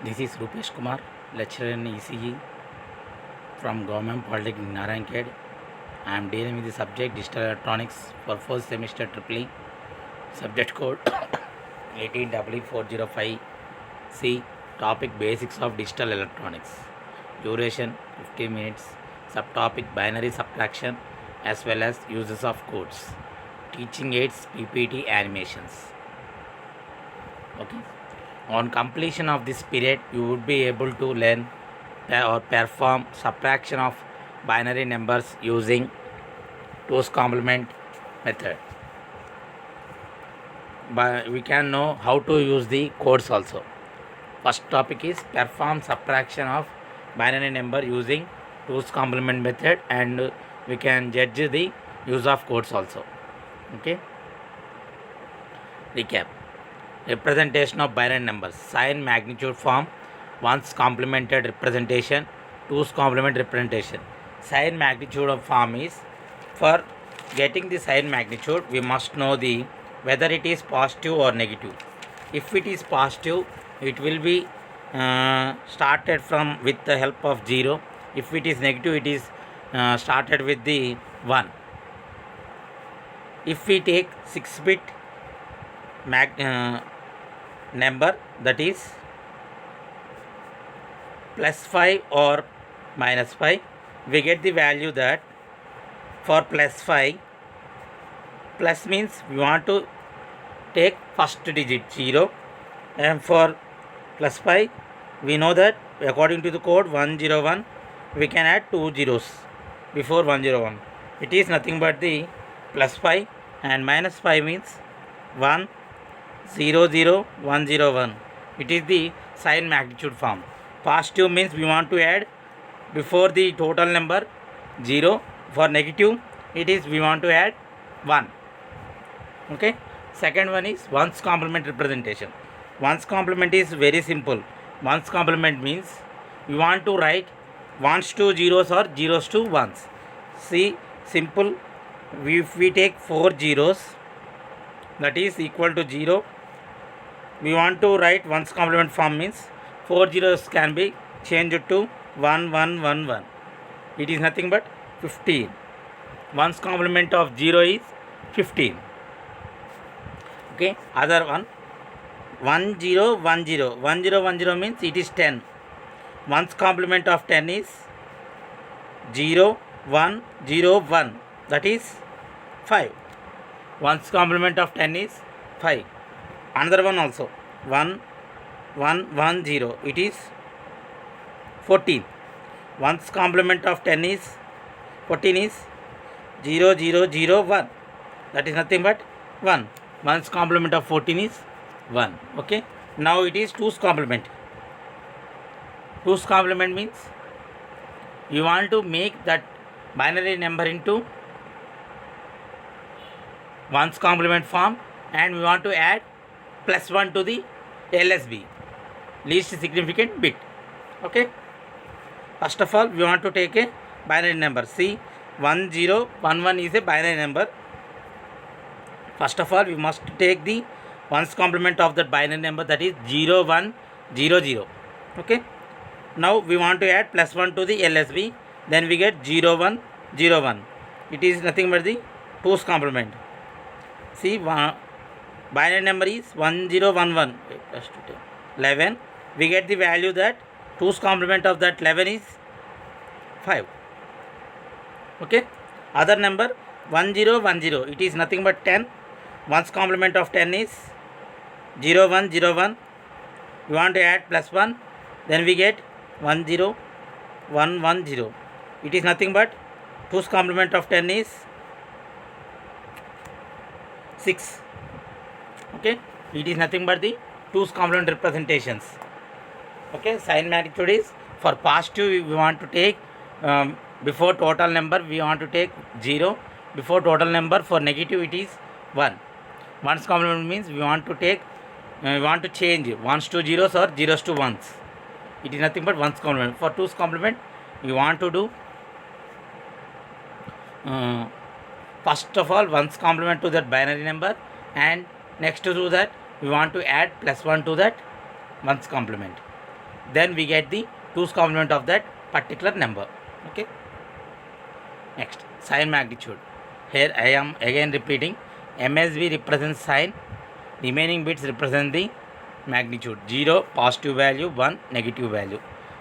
This is Rupesh Kumar, lecturer in ECE from Government Polytechnic Narayankhed. I am dealing with the subject Digital Electronics for first semester EEE. Subject code 18W405C. Topic Basics of Digital Electronics. Duration 15 minutes. Subtopic Binary Subtraction as well as uses of codes. Teaching aids, PPT animations. Okay. On completion of this period, you would be able to learn or perform subtraction of binary numbers using 2's complement method. But we can know how to use the codes also. First topic is perform subtraction of binary number using 2's complement method, and we can judge the use of codes also. Okay. Recap. Representation of binary numbers. Sign magnitude form. 1's complemented representation. 2's complement representation. Sign magnitude of form is, for getting the sign magnitude we must know the whether it is positive or negative. If it is positive, it will be started from with the help of 0. If it is negative, it is started with the 1. If we take 6-bit number, that is +5 or -5, we get the value that for +5, plus means we want to take first digit 0, and for +5 we know that according to the code 101 we can add 2 zeros before 101. It is nothing but the +5, and -5 means 1 0 0 1 0 1. It is the sign magnitude form. Positive means we want to add before the total number 0. For negative, it is we want to add 1. Okay. Second one is 1's complement representation. 1's complement is very simple. 1's complement means we want to write 1's to 0's or 0's to 1's. See, simple. If we take 4 zeros, that is equal to 0. We want to write 1's complement form means 4 zeros can be changed to 1 1 1 1. It is nothing but 15. 1's complement of 0 is 15. Okay. Other one 1 0 1 0. 1 0 1 0 means it is 10. 1's complement of 10 is 0 1 0 1. That is 5. 1's complement of 10 is 5. Another one also 1 1 1 0. It is 14. 1's complement of 10 is 14 is 0 0 0 1. That is nothing but 1. 1's complement of 14 is 1. Okay. Now it is 2's complement. 2's complement means you want to make that binary number into 1's complement form, and we want to add +1 to the LSB, least significant bit. Okay. First of all, we want to take a binary number. See, 1 0 1 1 is a binary number. First of all, we must take the 1's complement of that binary number, that is 0 1 0 0. Okay. Now we want to add +1 to the LSB, then we get 0 1 0 1. It is nothing but the 2's complement. See, binary number is 1 0 1 1. 11. We get the value that 2's complement of that 11 is 5. Okay. Other number 1 0 1 0. It is nothing but 10. 1's complement of 10 is 0 1 0 1. We want to add +1. Then we get 1 0 1 1 0. It is nothing but 2's complement of 10 is 6. Okay. It is nothing but the 2's complement representations. Okay. Sign magnitude is, for positive we want to take before total number we want to take 0. Before total number, for negative it is 1. 1's complement means we want to take we want to change 1's to 0's or 0's to 1's. It is nothing but 1's complement. For 2's complement, we want to do first of all 1's complement to that binary number, and next to do that we want to add +1 to that 1's complement. then we get the 2's complement of that particular number. Okay. Next, sign magnitude. Here I am again repeating. MSB represents sign, remaining bits represent the magnitude. 0 positive value, 1 negative value.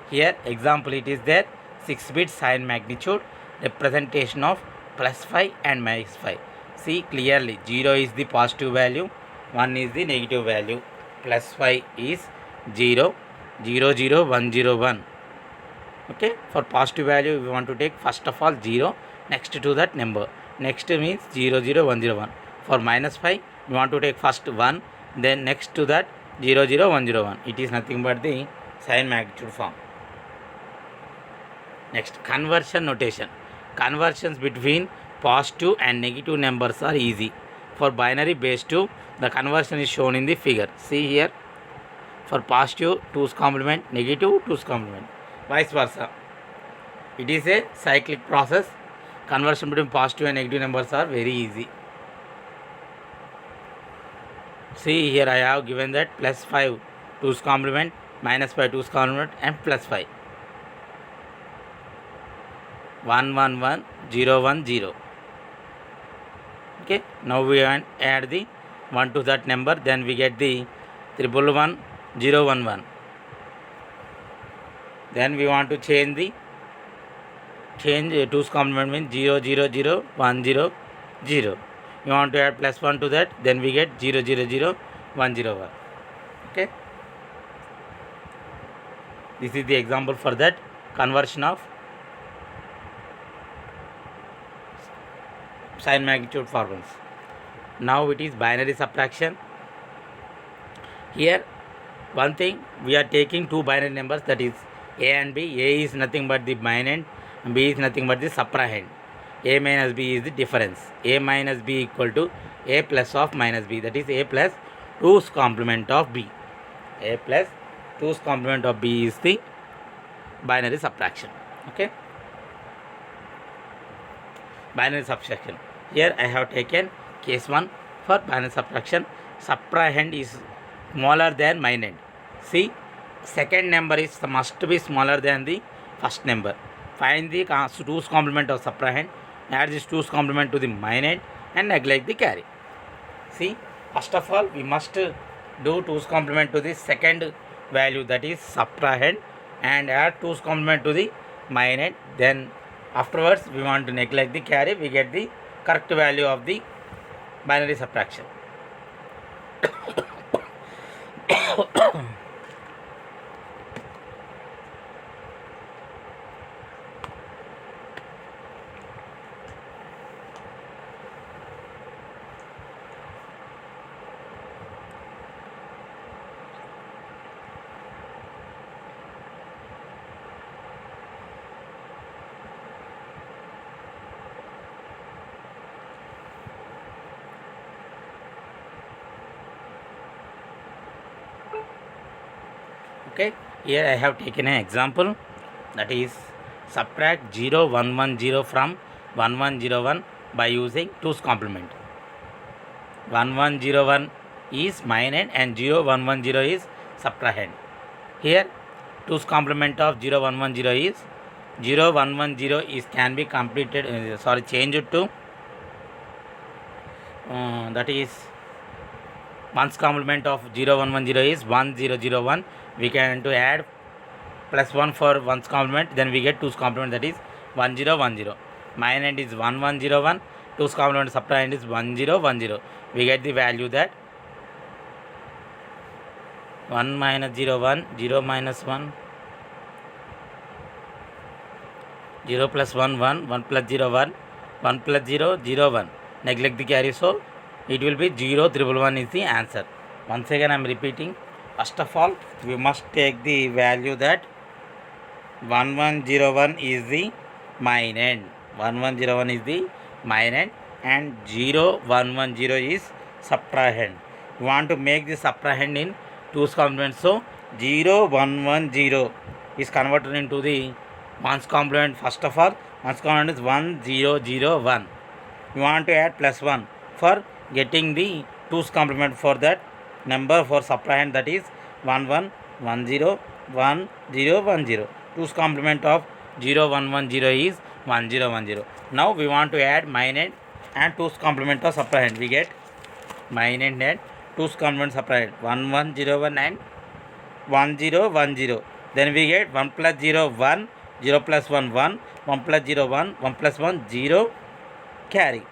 Here example it is there, 6 bit sign magnitude representation of plus 5 and minus 5. See clearly, 0 is the positive value, 1 is the negative value, plus 5 is 0, 0 0 1 0 1. Okay, for positive value we want to take first of all 0 next to that number, next means 0 0 1 0 1. For minus 5 we want to take first 1, then next to that 0 0 1 0 1. It is nothing but the sign magnitude form. Next, conversion notation. Conversions between positive and negative numbers are easy. For binary base 2, the conversion is shown in the figure. See here, for positive 2's complement, negative 2's complement, vice versa. It is a cyclic process. Conversion between positive and negative numbers are very easy. See here I have given that plus 5 2's complement, minus 5 2's complement and plus 5. 1 1 1 0 1 0. Okay, now we add the 1 to that number, then we get the 1 0 1 1. Then we want to change 2's complement means 0 0 0 1 0 0. We want to add plus 1 to that, then we get 0 0 0 1 0 1. Okay, this is the example for that conversion of sign magnitude formulas. Now it is binary subtraction. Here one thing, we are taking two binary numbers, that is A and B. A is nothing but the minand and B is nothing but the subtrahend. A minus B is the difference. A minus B equal to A plus of minus B, that is A plus 2's complement of B. A plus 2's complement of B is the binary subtraction. Okay, binary subtraction. Here I have taken case 1 for binary subtraction. Subtrahend is smaller than minand. See, second number is must be smaller than the first number. Find the 2's complement of subtrahend, add this 2's complement to the minand and neglect the carry. See, first of all we must do 2's complement to the second value, that is subtrahend, and add 2's complement to the minand. Then afterwards we want to neglect the carry, we get the correct value of the binary subtraction. Okay, here I have taken an example, that is subtract 0 1 1 0 from 1 1 0 1 by using 2's complement. 1 1 0 1 is minand and 0 1 1 0 is subtrahend. Here 2's complement of 0 1 1 0 is 0 1 1 0 is can be completed changed to that is 1's complement of 0 1 1 0 is 1 0 0 1. We can to add plus 1 for 1's complement, then we get 2's complement, that is 1 0 1 0. Minand is 1 1 0 1, 2's complement subtrahend is 1 0 1 0. We get the value that 1 minus 0 1, 0 minus 1, 0 plus 1 1, 1 plus 0 1, 1 plus 0 0 1. Neglect the carry, so it will be 0 1 1 is the answer. Once again I am repeating. First of all, we must take the value that 1101 is the minand. 1101 is the minand and 0110 is subtrahend. We want to make the subtrahend in 2's complement. So 0110 is converted into the 1's complement. First of all, 1's complement is 1001. We want to add plus 1 for getting the 2's complement for that number for subtrahend, that is 1110 1 0 1 0. 2's complement of 0 1 1 0 is 1 0 1 0. Now we want to add minus and 2's complement of subtrahend. We get minus and 2's complement subtrahend 1 1 0 1 and 1 0 1 0. Then we get 1 plus 0 1, 0 plus 1 1, 1 plus 0 1, 1 plus 1 0 carry.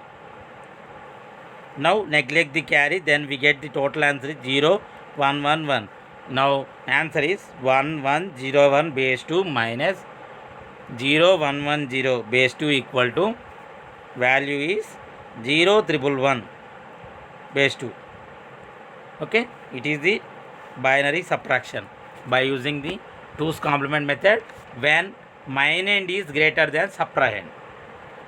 Now neglect the carry, then we get the total answer is 0 1 1 1. Now answer is 1 1 0 1 base 2 minus 0 1 1 0 base 2 equal to value is 0 triple 1 base 2. Okay, it is the binary subtraction by using the 2's complement method when minend is greater than subtrahend.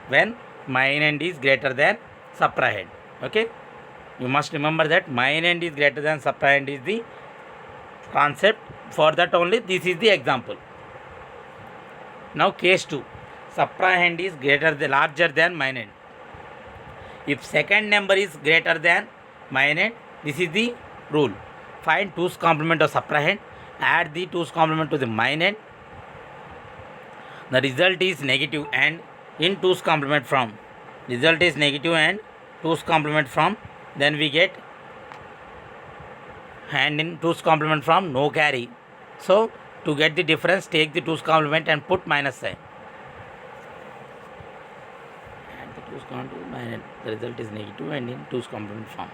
When minend is greater than subtrahend. Okay, you must remember that minend is greater than subtrahend is the concept. For that only this is the example. Now case 2, subtrahend is larger than minend. If second number is greater than minend, this is the rule. Find 2's complement of subtrahend, add the 2's complement to the minend. The result is negative and in 2's complement from. Result is negative and 2's complement from. Then we get and in 2's complement from no carry. So to get the difference, take the 2's complement and put minus sign. Add the 2's complement to minus. The result is negative and in 2's complement form.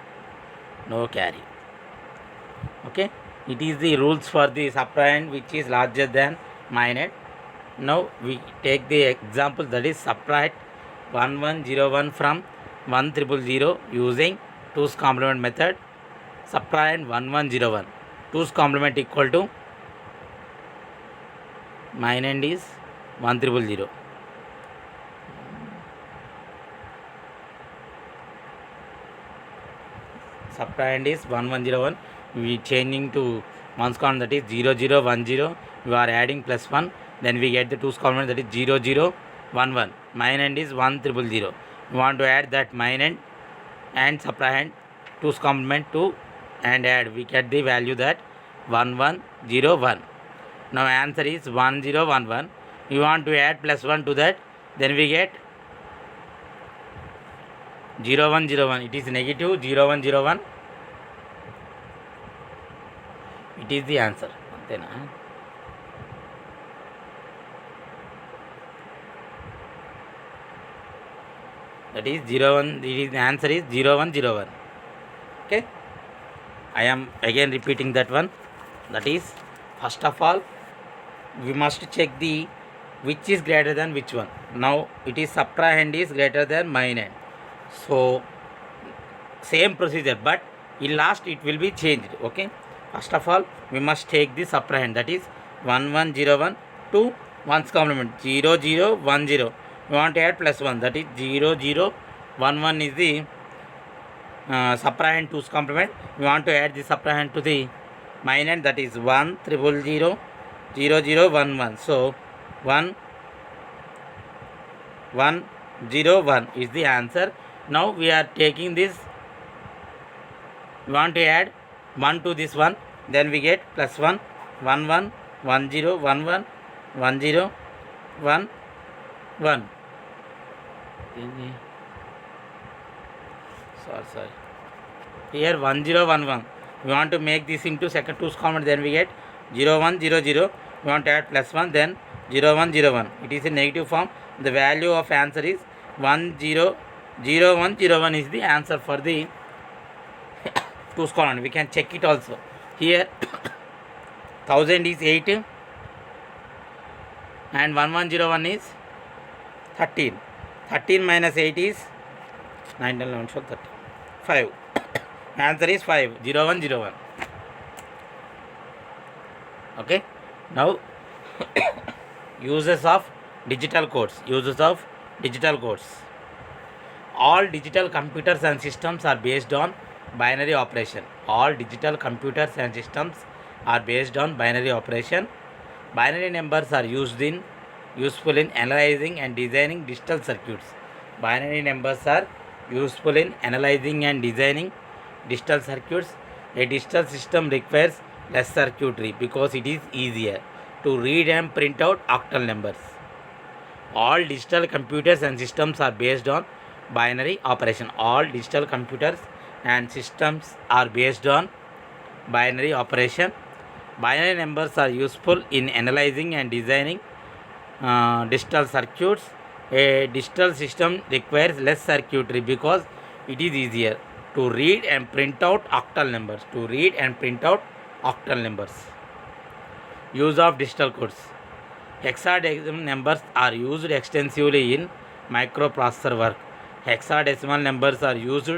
No carry. Okay, it is the rules for the subtrahend which is larger than minend. Now we take the example, that is subtract 1 1 0 1 from 1 0 0 using 2's complement method. Subtrahend 1 1 0 1. 2's complement equal to minend is 1 0 0. Subtrahend is 1 1 0 1. We changing to 1's complement, that is 0 0 1 0. We are adding plus 1. Then we get the 2's complement, that is 0 0 1 1. Minend is 1 0 0. We want to add that minend and subtrahend 2's complement to and add. We get the value that 1 1 0 1. Now answer is 1 0 1 1. We want to add plus 1 to that. Then we get 0 1 0 1. It is negative 0 1 0 1. It is the answer. That is 0 1. The answer is 0 1 0 1. Okay, I am again repeating that one. That is, first of all we must check the which is greater than which one. Now it is subtrahend is greater than minend. So same procedure, but in last it will be changed. Okay, first of all we must take the subtrahend, that is 1 1 0 1 to 1's complement 0 0 1 0. We want to add plus 1, that is 0 0 1 1 is the subtrahend 2's complement. We want to add the subtrahend to the minend, that is 1 0 0 0 0 1 1. So 1 1 0 1 is the answer. Now we are taking this, we want to add 1 to this one, then we get plus 1 1 1 1 0 1 1 1 0 1 1. Sorry. Here 1 0 1 1. We want to make this into second 2's complement, then we get 0 1 0 0. We want to add plus 1, then 0 1 0 1. It is in negative form. The value of answer is 1 0 0 1 0 1 is the answer for the 2's complement. We can check it also. Here 1000 is 8 and 1 1 0 1 is 13. 13 minus 8 is 9 11 12 13. 5. Answer is 5 0 1 0 1. Okay, now uses of digital codes. All digital computers and systems are based on binary operation. Binary numbers are useful in analyzing and designing digital circuits. A digital system requires less circuitry because it is easier to read and print out octal numbers. All digital computers and systems are based on binary operation. All digital computers and systems are based on binary operation. Binary numbers are useful in analyzing and designing digital circuits. A digital system requires less circuitry because it is easier to read and print out octal numbers. Use of digital codes. Hexadecimal numbers are used extensively in microprocessor work. Hexadecimal numbers are used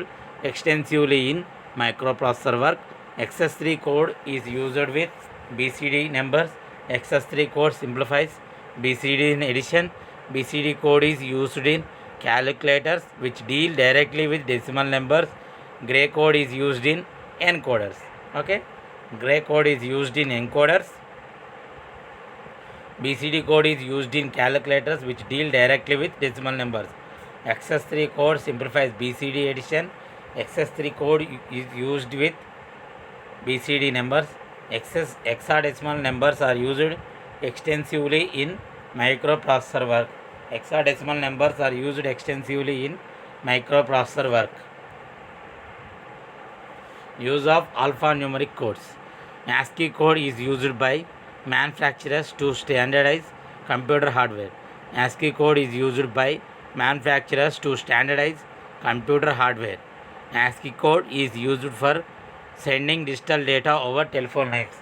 extensively in microprocessor work. XS3 code is used with BCD numbers. XS3 code simplifies BCD in addition. BCD code is used in calculators which deal directly with decimal numbers. Gray code is used in encoders. Okay, gray code is used in encoders. BCD code is used in calculators which deal directly with decimal numbers. XS3 code simplifies BCD addition. XS3 code is used with BCD numbers. Hexadecimal numbers are used extensively in microprocessor work. Hexadecimal numbers are used extensively in microprocessor work. Use of alphanumeric codes. ASCII code is used by manufacturers to standardize computer hardware. ASCII code is used by manufacturers to standardize computer hardware. ASCII code is used for sending digital data over telephone lines.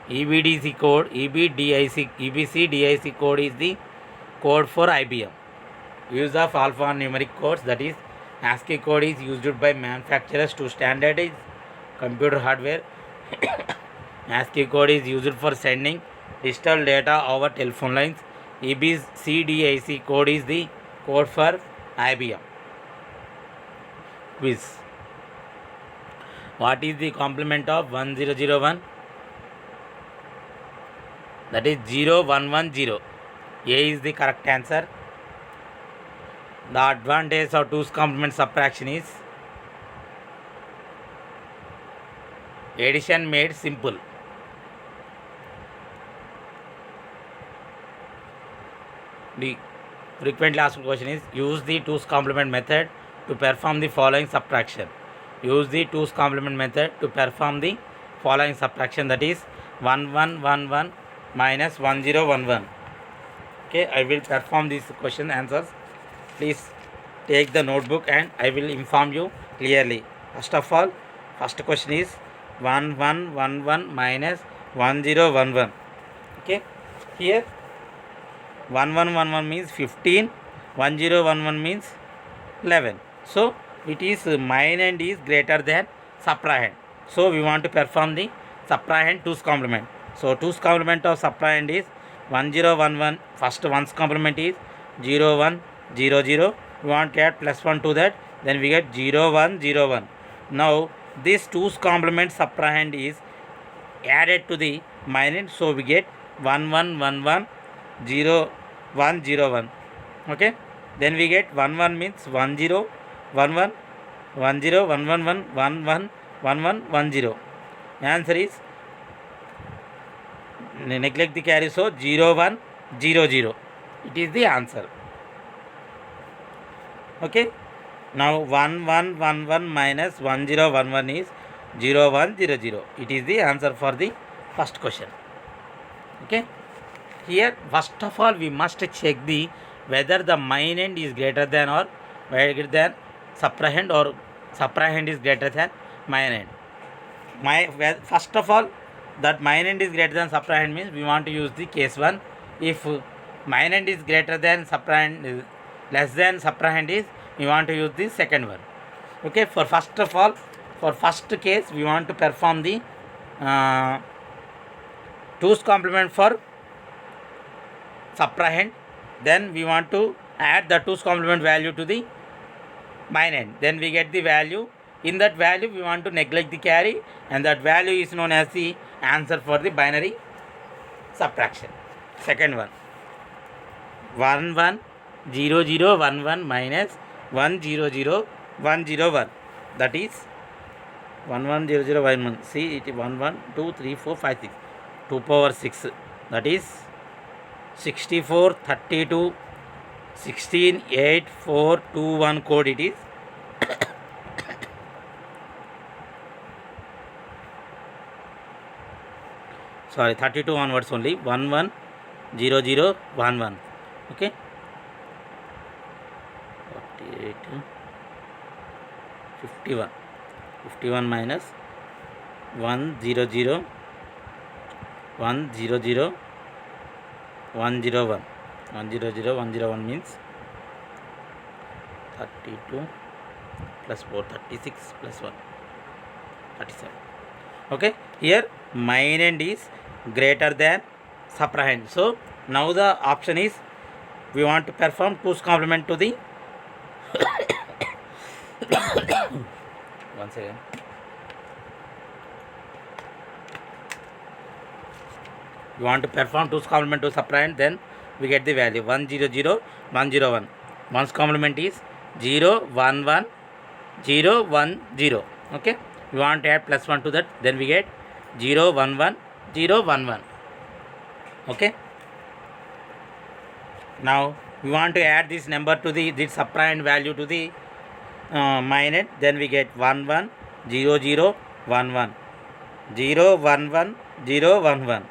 EBDC code, EBCDIC code is the code for IBM. Use of alphanumeric codes, that is ASCII code is used by manufacturers to standardize computer hardware. ASCII code is used for sending digital data over telephone lines. EBCDIC code is the code for IBM. Quiz. What is the complement of 1001? That is 0110. A is the correct answer. The advantage of 2's complement subtraction is addition made simple. The frequently asked question is use the 2's complement method to perform the following subtraction. Use the 2's complement method to perform the following subtraction, that is 1111 minus 1011. Okay, I will perform these question answers. Please take the notebook and I will inform you clearly. First of all, first question is 1111 minus 1011. Okay, here 1111 means 15, 1011 means 11. So it is minand is greater than subtrahend. So we want to perform the subtrahend 2's complement. So 2's complement of subtrahend is 1011. First 1's complement is 0100. We want to add plus 1 to that. Then we get 0101. Now this 2's complement subtrahend is added to the minand. So we get 1111 0101. Okay. Then we get 11 means 1011 10 111 11 1110. Answer is neglect the carry, so 0100. It is the answer. Okay. Now 1111 minus 1011 is 0100. It is the answer for the first question. Okay. Here first of all we must check the whether the minand is greater than or greater than subtrahend or subtrahend is greater than minand. First of all, that minand is greater than subtrahend means we want to use the case 1. If minand is greater than subtrahend less than subtrahend is, we want to use the second one. Okay, for first of all, for first case we want to perform the 2's complement for subtrahend. Then we want to add the 2's complement value to the minand. Then we get the value. In that value we want to neglect the carry, and that value is known as the answer for the binary subtraction. Second one, 110011 minus 100101. That is 1 1 0 0 1 1. See it is 1 1 2 3 4 5 6. 2 power 6. That is 64 32 16 8 4 2 1 code it is. Sorry, 32 onwards only. 1 1 0 0 1 1. Okay. 48 51. 51 minus 1 0 0 1 0 0 1 0 1. 1 0 0 1 0 1 means 32 plus 4 36 plus 1 37. Okay, here minus is greater than subtrahend. So now the option is we want to perform 2's complement to the once again. We want to perform 2's complement to subtrahend, then we get the value 1 0 0 1 0 1. 1's complement is 0 1 1 0 1 0. Okay, we want to add plus 1 to that, then we get 0 1 1 0 1 1. Okay, now we want to add this number to the this subtrahend value to the minus, then we get 1 1 0 0 1 1 0 1 1 0 1 1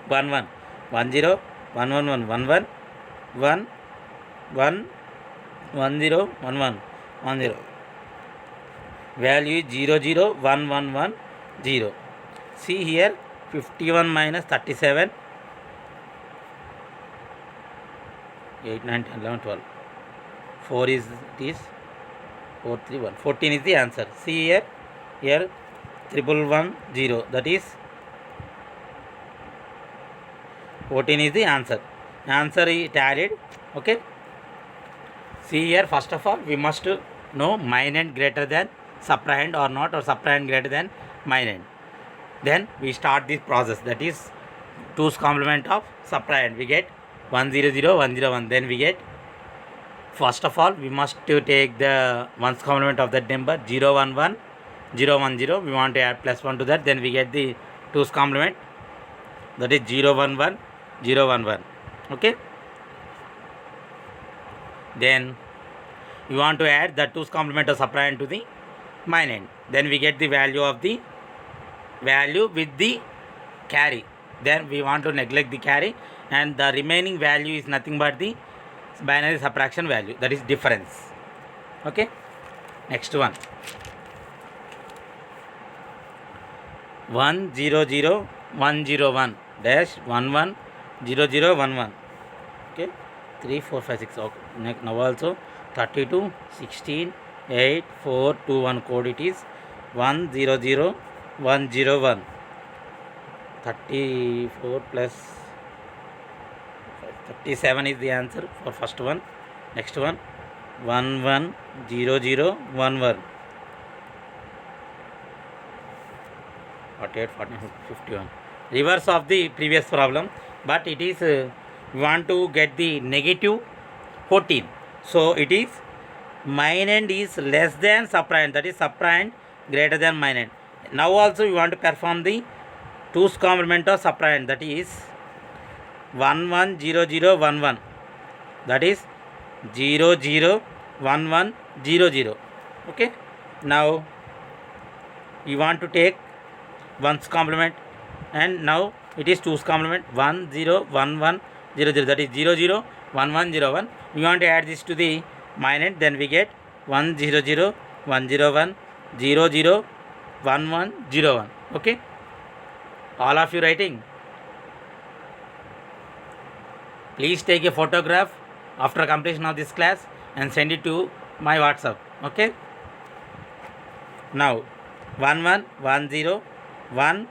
1 1 1 0 1 1 1 1 1 1 1 1 0 1 1 1 0. Value is 0 0 1 1 1 0. See here 51 minus 37 8 9 10 11 12 4 is it is 4 3 1 14 is the answer. See here 1 0, that is 14 is the answer. Answer is tallied. Okay, see here, first of all we must know minus greater than subtrahend or not, or subtrahend greater than minus. Then we start this process, that is 2's complement of subtrahend. We get 1 0 0 1 0 1. Then we get, first of all we must to take the 1's complement of that number 0 1 1 0 1 0. We want to add plus 1 to that, then we get the 2's complement, that is 0 1 1 0 1 1. Okay, then we want to add the 2's complement of subtrahend to the minus, then we get the value of the value with the carry. Then we want to neglect the carry, and the remaining value is nothing but the binary subtraction value, that is difference. Okay, next one 1 0 0 1 0 1 dash 1 1 0 0 1 1. Okay, 3 4 5 6. Okay, now also 32 16 8 4 2 1 code it is 1 0 0 1 0 1. 34 plus 37 is the answer for first one. Next one 1 1 0 0 1 1. 48 49 51. Reverse of the previous problem, but it is we want to get the negative 14. So it is minus is less than subtrahend, that is subtrahend greater than minus. Now also we want to perform the 2's complement of subtrahend, that is 1 1 0 0 1 1, that is 0 0 1 1 0 0. Okay, now you want to take 1's complement, and now it is 2's complement 1 0 1 1 0 0, that is 0 0 1 1 0 1. We want to add this to the minus, then we get 1 0 0 1 0 1 0 0 1 1 0 1. Okay, all of you writing, please take a photograph after completion of this class and send it to my WhatsApp. Okay, now 1 1 1 0 1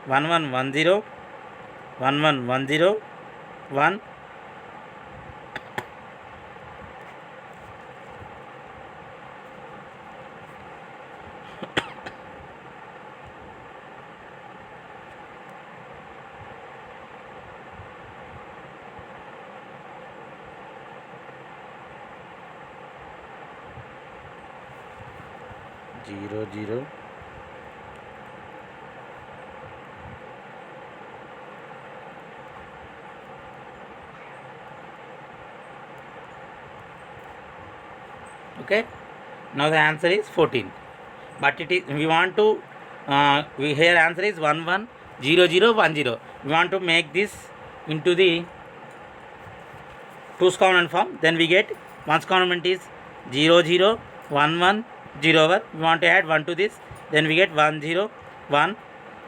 1 1 1 0 1 1 1 0 1 0 0 Okay, now the answer is 14, but it is, we want to we here answer is 1 1 0 0 1 0. We want to make this into the 2's complement form. Then we get 1's complement is 0 0 1 1 0 1. We want to add 1 to this, then we get 1 0 1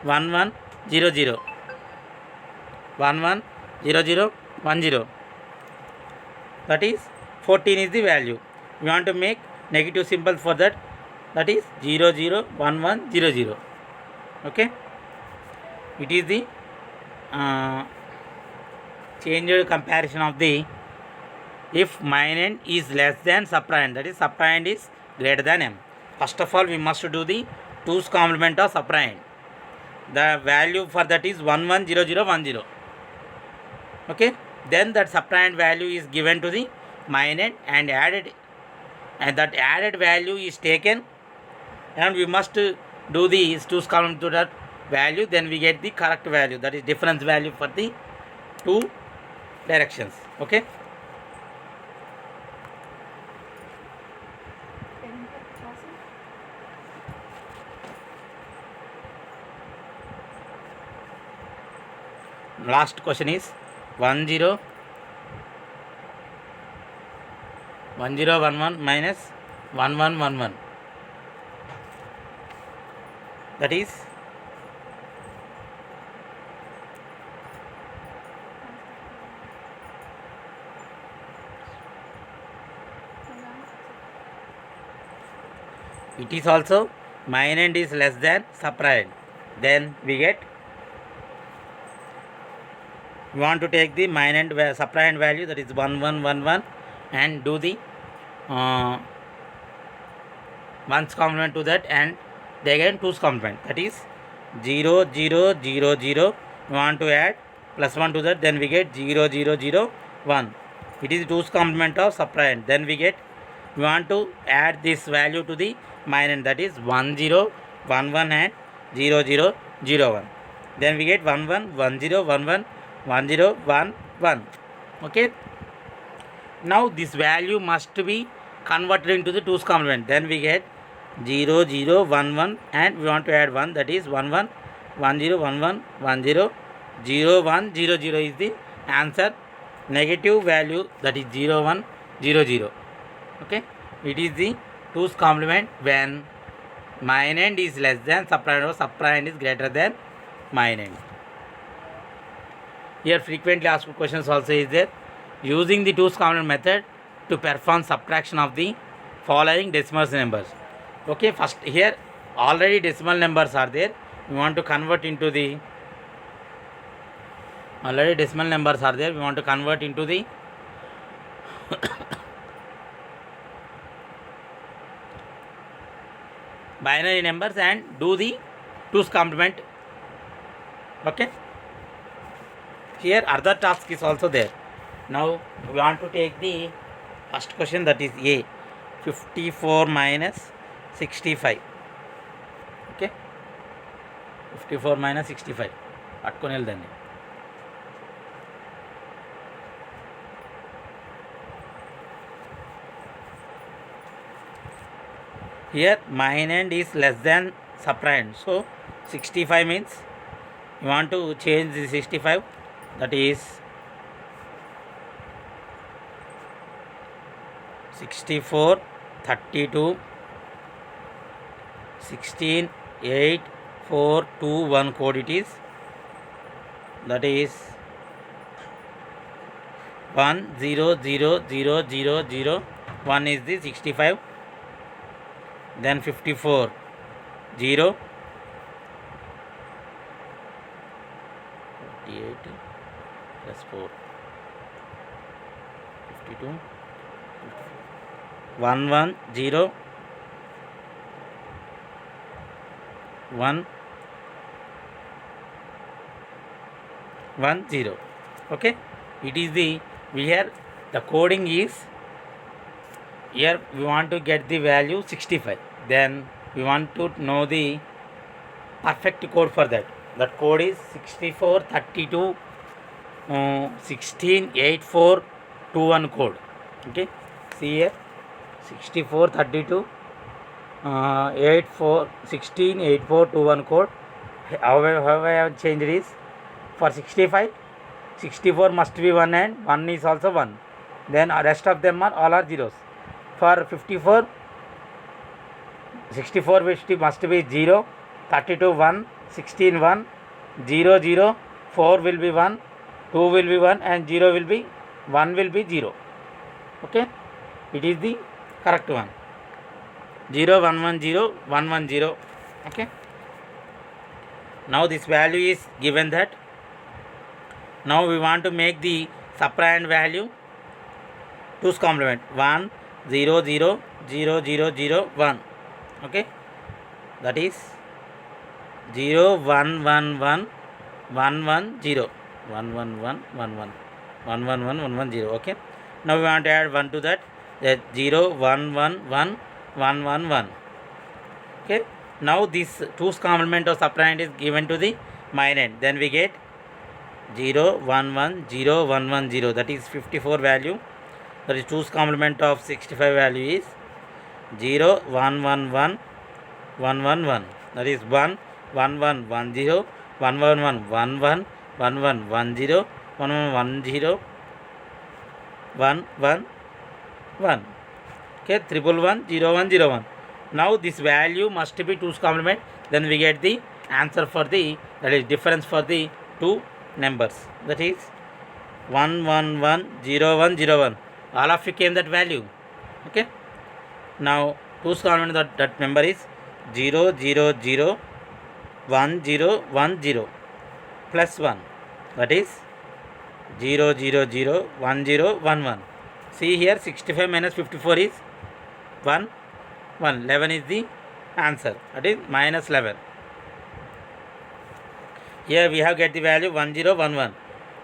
1 1 0 0 1 1 0 0 1 0. That is 14 is the value. We want to make negative symbol for that, that is 0 0 1 1 0 0. Okay, it is the changed comparison of the if minend is less than subtrahend, that is subtrahend is greater than m. First of all, we must do the 2's complement of subtrahend. The value for that is 1 1 0 0 1 0. Okay, then that subtrahend value is given to the minend and added, and that added value is taken, and we must do the 2's complement to that value, then we get the correct value, that is difference value for the two directions. Okay, last question is 1 0 1 0 1 1 minus 1 1 1 1, that is it is also minend is less than subtrahend. Then we get, we want to take the minend subtrahend value, that is 1 1 1 1, and do the 1's complement to that, and again 2's complement, that is 0 0 0 0. We want to add plus 1 to that, then we get 0 0 0 1. It is 2's complement of subtrahend. Then we get, we want to add this value to the minend, that is 1 0 1 1 and 0 0 0 1. Then we get 1 1 1 0 1 1 1 0 1 1. Okay, now this value must be converted into the 2's complement. Then we get 0 0 1 1, and we want to add 1, that is 1 1 1 0 1 1 1 0 0 1 0 0 is the answer. Negative value, that is 0 1 0 0. Okay, it is the 2's complement when minend is less than subtrahend or subtrahend is greater than minend. Here frequently asked questions also is there. Using the 2's complement method to perform subtraction of the following decimal numbers. Okay, first here already decimal numbers are there. We want to convert into the already decimal numbers are there. We want to convert into the binary numbers and do the 2's complement. Okay, here other task is also there. Now we want to take the first question, that is A, 54 minus 65. Okay, 54 minus 65 పట్టుకొని వెళ్దండి. Here minend is less than subtrahend, so 65 means you want to change the 65, that is 64 32 16 8 4 2 1 code it is, that is 1 0 0 0 0 0 1 is the 65. Then 54 0 48 plus 4 52 1 1 0 1 1 0. Okay, it is the, we here the coding is, here we want to get the value 65. Then we want to know the perfect code for that. That code is 64 32 16 8 4 2 1 code. Okay, see here 64 32 8 4 16 8 4 2 1 code. How I have changed is for 65 64 must be 1 and 1 is also 1, then rest of them are all are zeros. For 54 64 must be 0, 32 1, 16 1, 0 0, 4 will be 1, 2 will be 1 and 0 will be 1 will be 0. Okay, it is the correct one. 0 1 1 0 1 1 0. Okay, now this value is given that. Now we want to make the subtrahend value 2's complement 1 0 0 0 0 0 1. Okay, that is 0 1 1 1 1 1 0 1 1 1 1 1 1 1 1 1 1 0. Okay, now we want to add 1 to that 0 1 1 1 1 1 1. Okay, now this 2's complement of subtrahend is given to the minus, then we get 0 1 1 0 1 1 0, that is 54 value. That is 2's complement of 65 value is 0 1 1 1 1 1 1, that is 1 1 1 1 0 1 1 1 1 1 1 1 1 0 1 1 1 0 1 1 1. Okay, 1 1 0 1 0 1. Now this value must be 2's complement, then we get the answer for the, that is difference for the two numbers, that is 1 1 1 0 1 0 1. All of you came that value. Okay, now 2's complement that number is 0 0 0 1 0 1 0 plus 1, that is 0 0 0 1 0 1 1. See here, 65 minus 54 is 1 1. 11 is the answer, that is minus 11. Here we have get the value 1 0 1 1,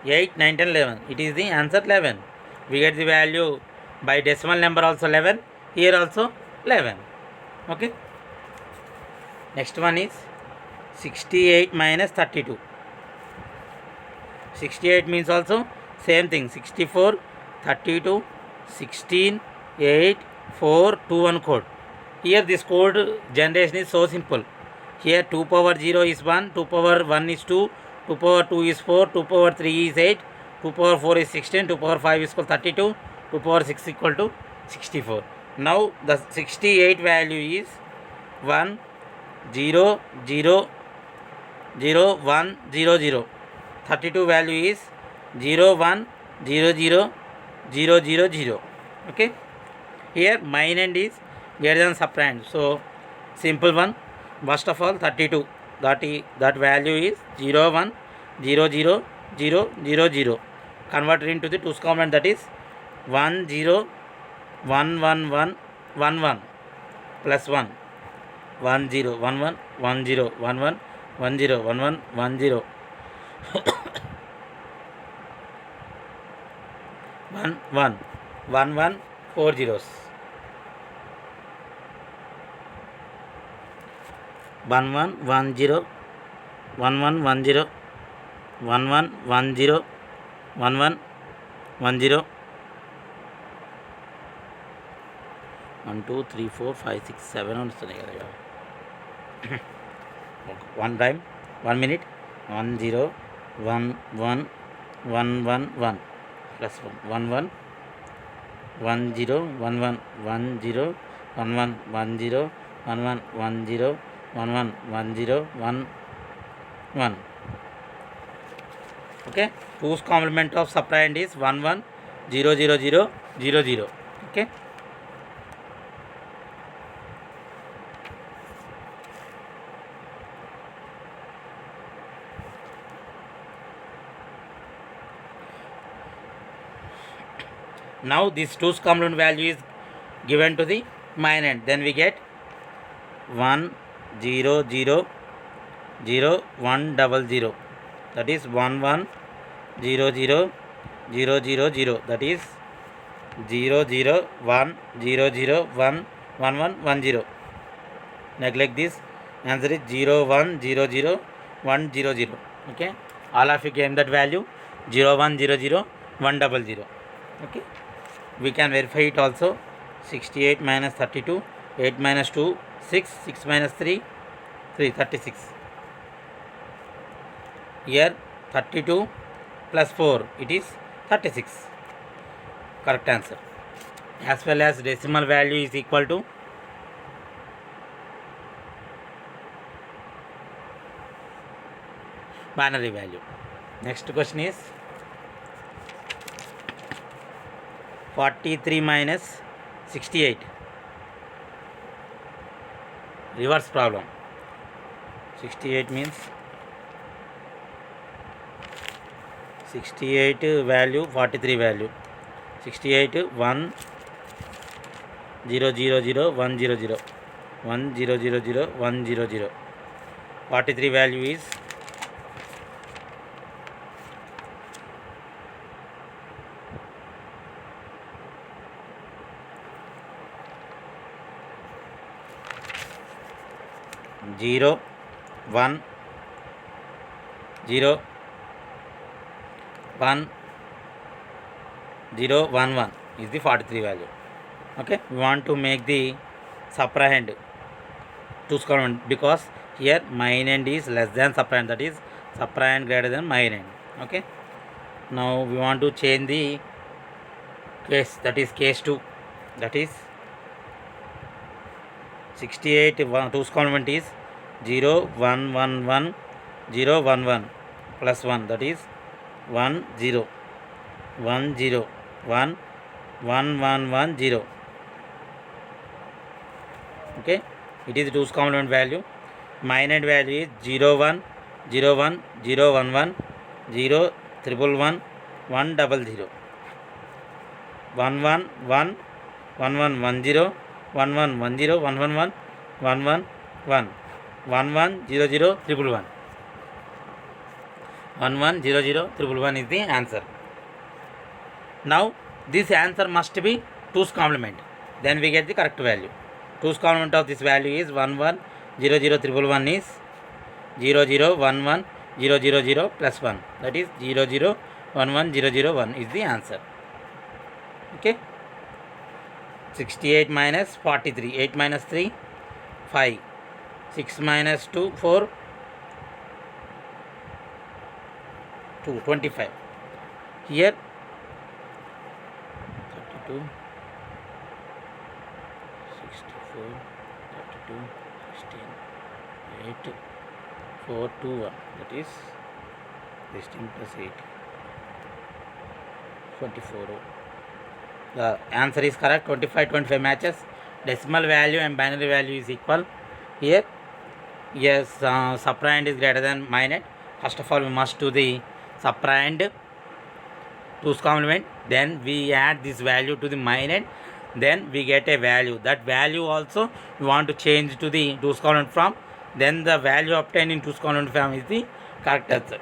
8 9 10 11. It is the answer 11. We get the value by decimal number also 11. Here also 11. Okay. Next one is 68 minus 32. 68 means also same thing. 64 32 16 8 4 2 1 code. Here this code generation is so simple. Here 2 power 0 is 1, 2 power 1 is 2, 2 power 2 is 4, 2 power 3 is 8, 2 power 4 is 16, 2 power 5 is equal to 32, 2 power 6 equal to 64. Now the 68 value is 1 0 0 0 1 0 0. 32 value is 0 1 0 0 0 0 0. Okay, here minus is greater than subtrahend, so simple one. First of all 32, that value is 0 1 0 0 0 0 0. Converted into the 2's complement, that is 1 0 1 1 1 1 1 plus 1 1 0 1 1 1 0 1 1 1 0 1 1 1 0 1 1 1 1 4 zeros. 1 1 1 0 1 1 1 0 1 1 1 0 1 1 1 0 1 2 3 4 5 6 7 వస్తున్నాయి కదా. One time 1 minute 1 0 1 1 1 1 1 plus 1 1 1 1 0 1 1 1 0 1 1 1 0 1 1 1 0 1 1 1 0 1 1. Okay, 2's complement of subtrahend is 1 1 0 0 0 0 0. Okay, now this 2's complement value is given to the minus, then we get 1 0 0 0 1 0 0, that is 1 1 0 0 0 0 0, that is 0 0 1 0 0 1 1 1 1 0. Neglect this, answer is 0 1 0 0 1 0 0. Okay, all of you came that value 0 1 0 0 1 0 0. Okay, we can verify it also. 68 minus 32, 8 minus 2, 6, 6 minus 3, 3, 36. Here 32 plus 4, it is 36. Correct answer. As well as decimal value is equal to binary value. Next question is 43 minus 68. Reverse problem. 68 means 68 value, 43 value. 68 1 0 0 0 1 0 0 1 0 0 0 1 0 0. 43 value is 0 1 0 1 0 1 1 is the 43 value. Okay, we want to make the subtrahend 2's complement, because here minend is less than subtrahend, that is subtrahend greater than minend. Okay, now we want to change the case, that is case 2, that is 68 2's complement is 0 1 1 1 0 1 1 plus 1, that is 1 0 1 0 1 1 1 1 0. Okay, it is 2's complement value. Minend value is 0 1 0 1 0 1 1 0 triple 1 1 double 0 1 1 1 1 1 1 0 1 1 1 0 1 1 1 1 1 1 1 1 0 0 triple 1 1 1 0 0 triple 1 is the answer. Now this answer must be 2's complement, then we get the correct value. 2's complement of this value is 1 1 0 0 triple 1 is 0 0 1 1 0 0 0 plus 1, that is 0 0 1 1 0 0 1 is the answer. Okay, 68 minus 43, 8 minus 3 5, 6 minus 2 4 2 25. Here 32 64 32 16 8 4 2 1, that is 16 plus 8 24. The answer is correct. 25 25 matches. Decimal value and binary value is equal. Here yes, subtrahend is greater than minend. First of all we must do the subtrahend 2's complement, then we add this value to the minend, then we get a value. That value also we want to change to the 2's complement form, then the value obtained in 2's complement form is the correct answer.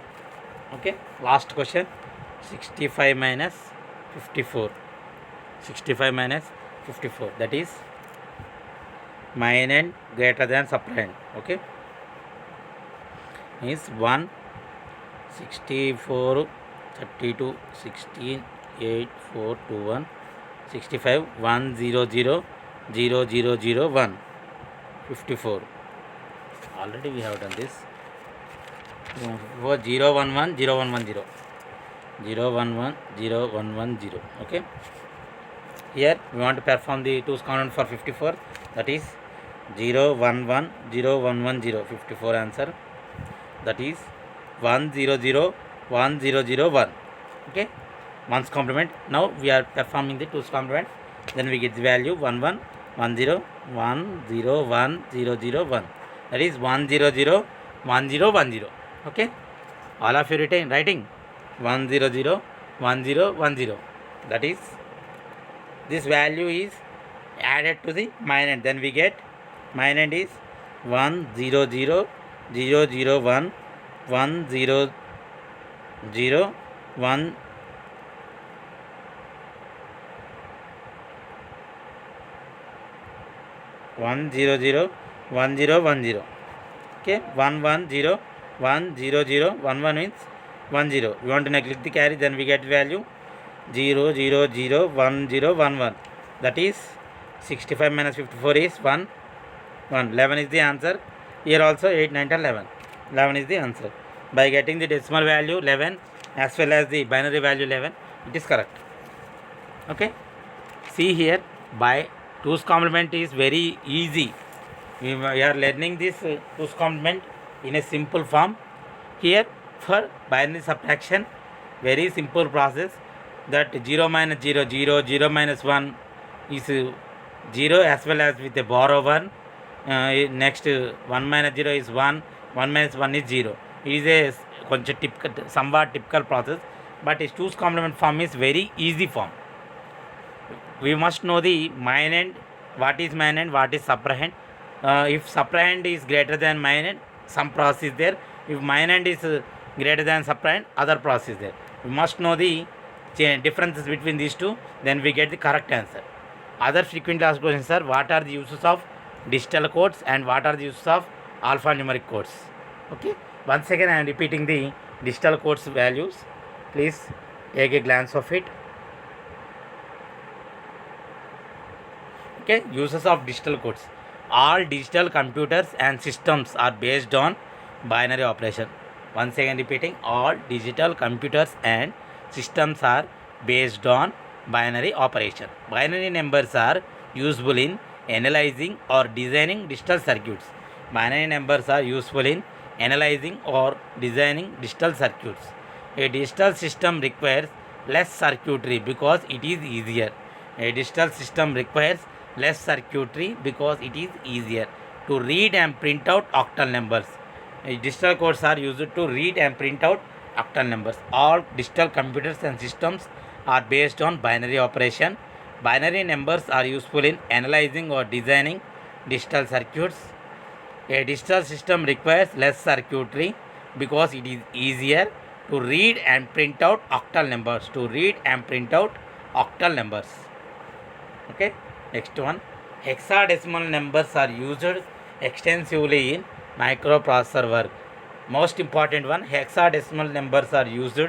Okay, last question. 65 minus 54. 65 minus 54, that is minend greater than subtrahend. Okay, is 1 64 32 16 8 4 2 1 65 1 0 0 0 0 0 1 54. Already we have done this. 0 1 1 0 1 1 0 0 1 1 0 1 1 0. Okay, here we want to perform the 2's complement for 54, that is 0 1 1 0 1 1 0 54 answer, that is 1 0 0 1 0 0 1. Okay, 1's complement. Now we are performing the 2's complement, then we get the value 1 1 1 0 1 0 1 0 0 1, that is 1 0 0 1 0 1 0. Okay, all of you writing 1 0 0 1 0 1 0, that is this value is added to the minend, then we get minend is 1 0 0 0 0 1 1 0 0 1 1 0 0 1 0 1 0. Okay, 1 1 0 1 0 0 1 1 means 1 0. We want to neglect the carry, then we get value 0 0 0 1 0 1 1, that is 65 minus 54 is 1. 11 is the answer. Here also 8, 9, 10, 11. 11 is the answer. By getting the decimal value 11 as well as the binary value 11, it is correct. Okay. See here, by 2's complement is very easy. We are learning this 2's complement in a simple form. Here for binary subtraction, very simple process, that 0 minus 0, 0, 0 minus 1 is 0 as well as with a borrow 1. Next 1 minus 0 is 1, 1 minus 1 is 0. It is a somewhat typical process, but its 2's complement form is very easy form. We must know the minand, what is minand, what is subtrahend. If subtrahend is greater than minand, some process is there. If minand is greater than subtrahend, other process is there. We must know the differences between these two, then we get the correct answer. Other frequently asked questions are, what are the uses of digital codes and what are the uses of alphanumeric codes? Okay, once again I am repeating the digital codes values. Please take a glance of it. Okay, uses of digital codes. All digital computers and systems are based on binary operation. Once again repeating, all digital computers and systems are based on binary operation. Binary numbers are useful in analyzing or designing digital circuits. Binary numbers are useful in analyzing or designing digital circuits. A digital system requires less circuitry because it is easier. A digital system requires less circuitry because it is easier to read and print out octal numbers. Digital codes are used to read and print out octal numbers. All digital computers and systems are based on binary operation. Binary numbers are useful in analyzing or designing digital circuits. A digital system requires less circuitry because it is easier to read and print out octal numbers. To read and print out octal numbers. Okay. Next one, hexadecimal numbers are used extensively in microprocessor work. Most important one, hexadecimal numbers are used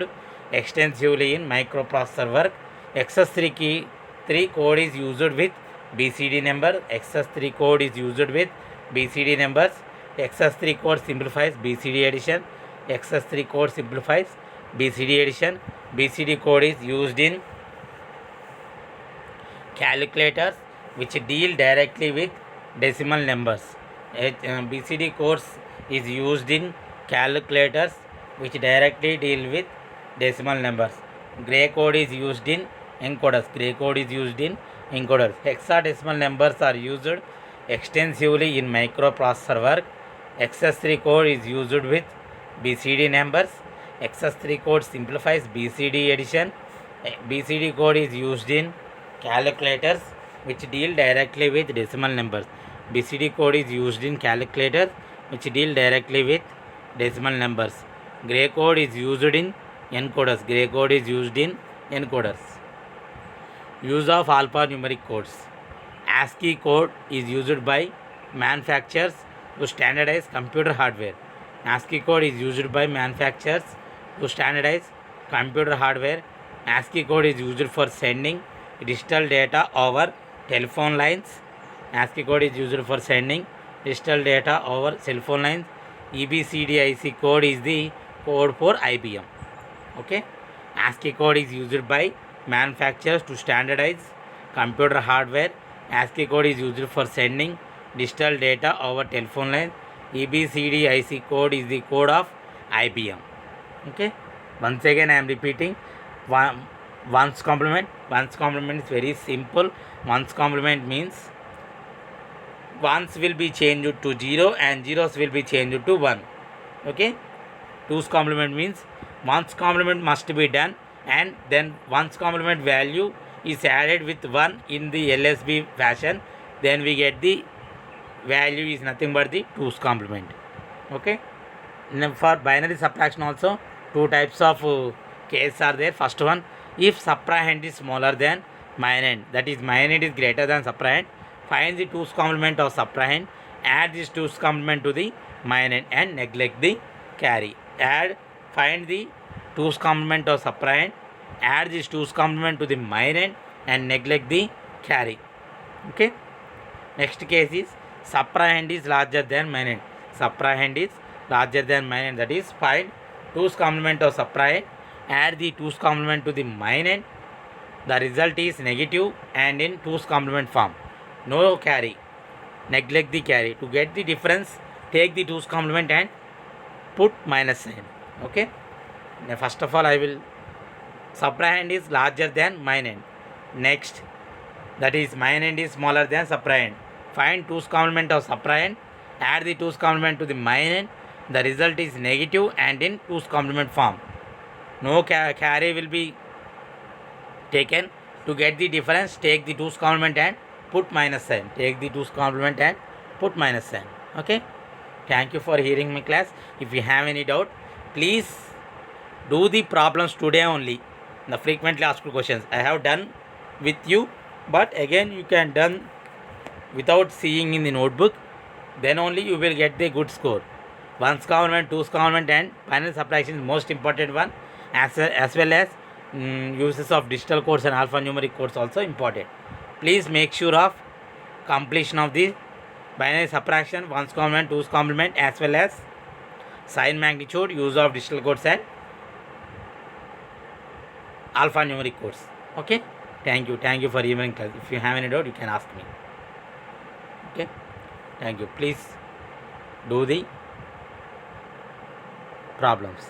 extensively in microprocessor work. XS3 code is used with BCD number. XS3 code is used with BCD numbers. XS3 code simplifies BCD addition. XS3 code simplifies BCD addition. BCD code is used in calculators which deal directly with decimal numbers. BCD codes is used in calculators which directly deal with decimal numbers. Gray code is used in encoders. Gray code is used in encoders. Hexadecimal numbers are used extensively in microprocessor work. XS3 code is used with BCD numbers. XS3 code simplifies BCD addition. BCD code is used in calculators which deal directly with decimal numbers. BCD code is used in calculators which deal directly with decimal numbers. Gray code is used in encoders. Gray code is used in encoders. Use of alphanumeric codes. ASCII code is used by manufacturers to standardize computer hardware. ASCII code is used by manufacturers to standardize computer hardware. ASCII code is used for sending digital data over telephone lines. ASCII code is used for sending digital data over cell phone lines. EBCDIC code is the code for IBM. Okay. ASCII code is used by manufacturers to standardize computer hardware. ASCII code is used for sending digital data over telephone lines. EBCDIC code is the code of IBM. Okay. Once again I am repeating. One's complement. One's complement is very simple. One's complement means ones will be changed to 0 and zeros will be changed to 1. Okay. Two's complement means one's complement must be done and then one's complement value is added with 1 in the LSB fashion. Then we get the value is nothing but the two's complement. Okay. Now for binary subtraction also two types of cases are there. First one, if subtrahend is smaller than minand, that is minand is greater than subtrahend, find the two's complement of subtrahend, add this two's complement to the minand and neglect the carry. Find the two's complement of subtrahend, add this two's complement to the minand and neglect the carry. Okay. Next case is subtrahend is larger than minand. Subtrahend is larger than minand. That is, find 2's complement of subtrahend, add the 2's complement to the minand. The result is negative and in 2's complement form. No carry. Neglect the carry. To get the difference, take the 2's complement and put minus sign. Okay. Now first of all, I will subtrahend is larger than minand. Next, that is minand is smaller than subtrahend. Find 2's complement of subtrahend, add the 2's complement to the minand. The result is negative and in 2's complement form. No carry will be taken. To get the difference, take the 2's complement and put minus sign. Take the 2's complement and put minus sign. Okay. Thank you for hearing my class. If you have any doubt, please do the problems today only. The frequently asked questions I have done with you, but again you can done without seeing in the notebook. Then only you will get the good score. 1's complement, 2's complement and final subtraction is most important one, as well as uses of digital codes and alphanumeric codes also important. Please make sure of completion of the binary subtraction, 1's complement, 2's complement, as well as sign magnitude, use of digital codes and alphanumeric codes. Okay. Thank you for evening class. If you have any doubt, you can ask me. Okay. Thank you. Please do the problems.